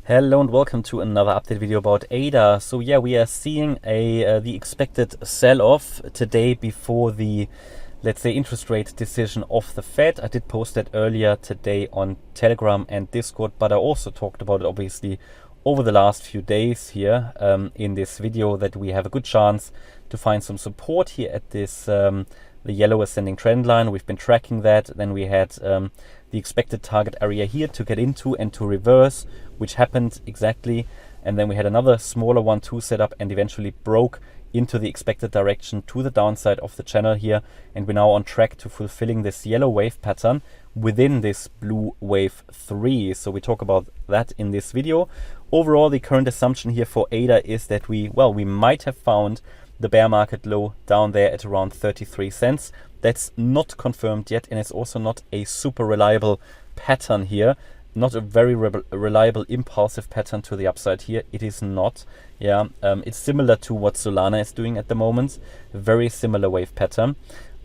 Hello and welcome to another update video about ADA. So yeah, we are seeing the expected sell-off today before the, let's say, interest rate decision of the Fed. I did post that earlier today on Telegram and Discord, but I also talked about it obviously over the last few days here in this video, that we have a good chance to find some support here at this the yellow ascending trend line. We've been tracking that. Then we had the expected target area here to get into and to reverse, which happened exactly. And then we had another smaller 1-2 setup and eventually broke into the expected direction to the downside of the channel here. And we're now on track to fulfilling this yellow wave pattern within this blue wave 3. So we talk about that in this video. Overall, the current assumption here for ADA is that we might have found the bear market low down there at around 33 cents. That's not confirmed yet, and it's also not a super reliable pattern here. Not a very reliable impulsive pattern to the upside here. It is not. Yeah, it's similar to what Solana is doing at the moment. A very similar wave pattern.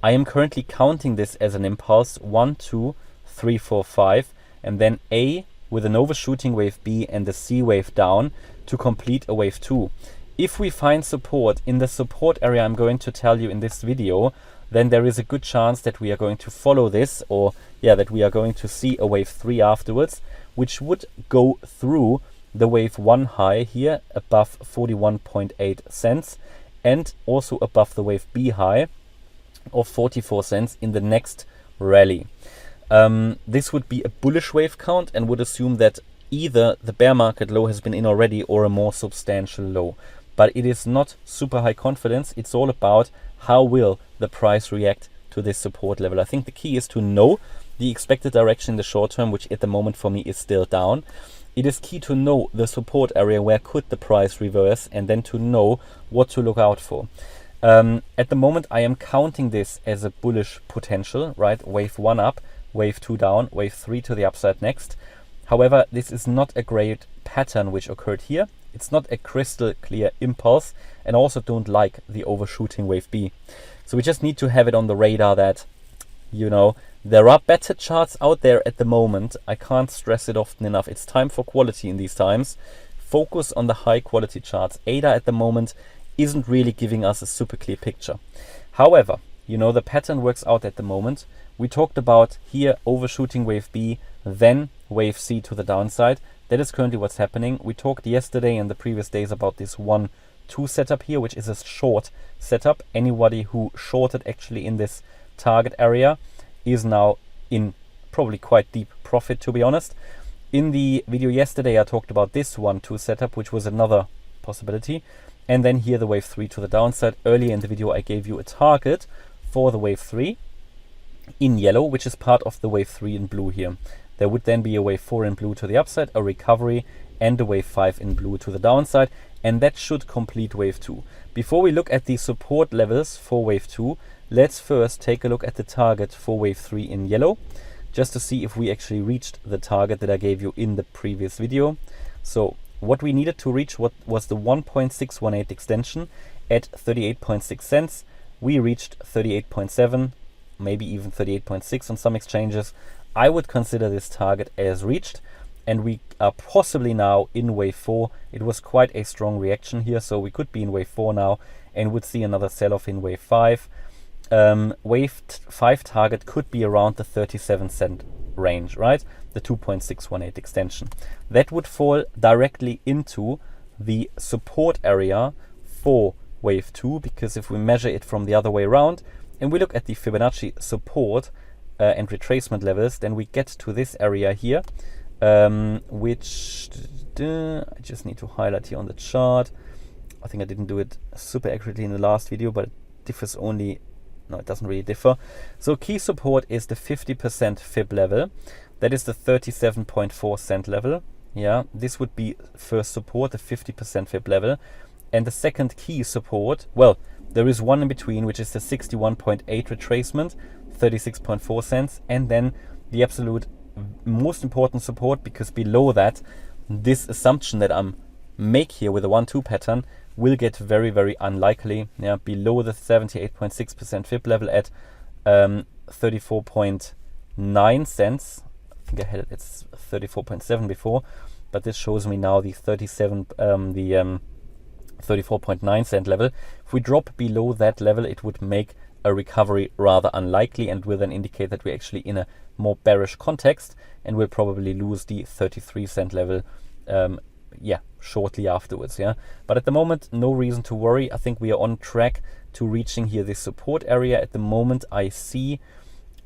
I am currently counting this as an impulse 1, 2, 3, 4, 5, and then A with an overshooting wave B and the C wave down to complete a wave 2. If we find support in the support area I'm going to tell you in this video, then there is a good chance that we are going to follow this, or that we are going to see a wave 3 afterwards, which would go through the wave 1 high here above 41.8 cents and also above the wave B high of 44 cents in the next rally. This would be a bullish wave count and would assume that either the bear market low has been in already or a more substantial low. But it is not super high confidence. It's all about how will the price react to this support level. I think the key is to know the expected direction in the short term, which at the moment for me is still down. It is key to know the support area, where could the price reverse, and then to know what to look out for. At the moment, I am counting this as a bullish potential, right? Wave 1 up, wave 2 down, wave 3 to the upside next. However, this is not a great pattern which occurred here. It's not a crystal clear impulse, and also don't like the overshooting wave B. So we just need to have it on the radar that, there are better charts out there at the moment. I can't stress it often enough. It's time for quality in these times. Focus on the high quality charts. ADA at the moment isn't really giving us a super clear picture. However, the pattern works out at the moment. We talked about here overshooting wave B, then wave C to the downside. That is currently what's happening. We talked yesterday and the previous days about this 1-2 setup here, which is a short setup. Anybody who shorted actually in this target area is now in probably quite deep profit, to be honest. In the video yesterday, I talked about this 1-2 setup, which was another possibility. And then here the wave 3 to the downside. Earlier in the video, I gave you a target for the wave 3 in yellow, which is part of the wave 3 in blue here. There would then be a wave 4 in blue to the upside, a recovery, and a wave 5 in blue to the downside, and that should complete wave 2. Before we look at the support levels for wave 2, let's first take a look at the target for wave 3 in yellow, just to see if we actually reached the target that I gave you in the previous video. So what we needed to reach was the 1.618 extension at 38.6 cents. We reached 38.7, maybe even 38.6 on some exchanges. I would consider this target as reached, and we are possibly now in wave 4. It was quite a strong reaction here, so we could be in wave 4 now and would see another sell-off in wave 5. Wave 5 target could be around the 37 cent range, right? The 2.618 extension. That would fall directly into the support area for wave 2, because if we measure it from the other way around and we look at the Fibonacci support and retracement levels, then we get to this area here, which I just need to highlight here on the chart. I think I didn't do it super accurately in the last video, but it differs only. No, it doesn't really differ. So key support is the 50% fib level. That is the 37.4 cent level. Yeah, this would be first support, the 50% fib level. And the second key support, well, there is one in between, which is the 61.8 retracement, 36.4 cents, and then the absolute most important support, because below that, this assumption that I'm make here with a 1-2 pattern will get very, very unlikely. Yeah, below the 78.6% fib level at 34.9 cents. I think I had it, it's 34.7 before. but this shows me now the 34.9 cent level. If we drop below that level, it would make a recovery rather unlikely and will then indicate that we're actually in a more bearish context, and we'll probably lose the 33 cent level shortly afterwards. But at the moment, no reason to worry. I think we are on track to reaching here this support area. At the moment, I see,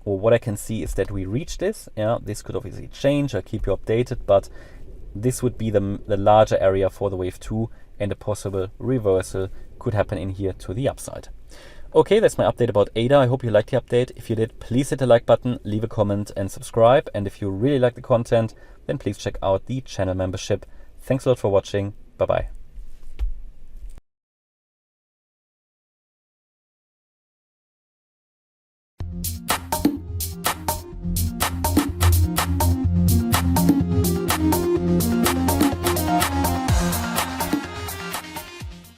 or what I can see, is that we reach this. This could obviously change. I'll keep you updated, but this would be the larger area for the wave 2, and a possible reversal could happen in here to the upside. Okay, that's my update about ADA. I hope you liked the update. If you did, please hit the like button, leave a comment and subscribe. And if you really like the content, then please check out the channel membership. Thanks a lot for watching. Bye-bye.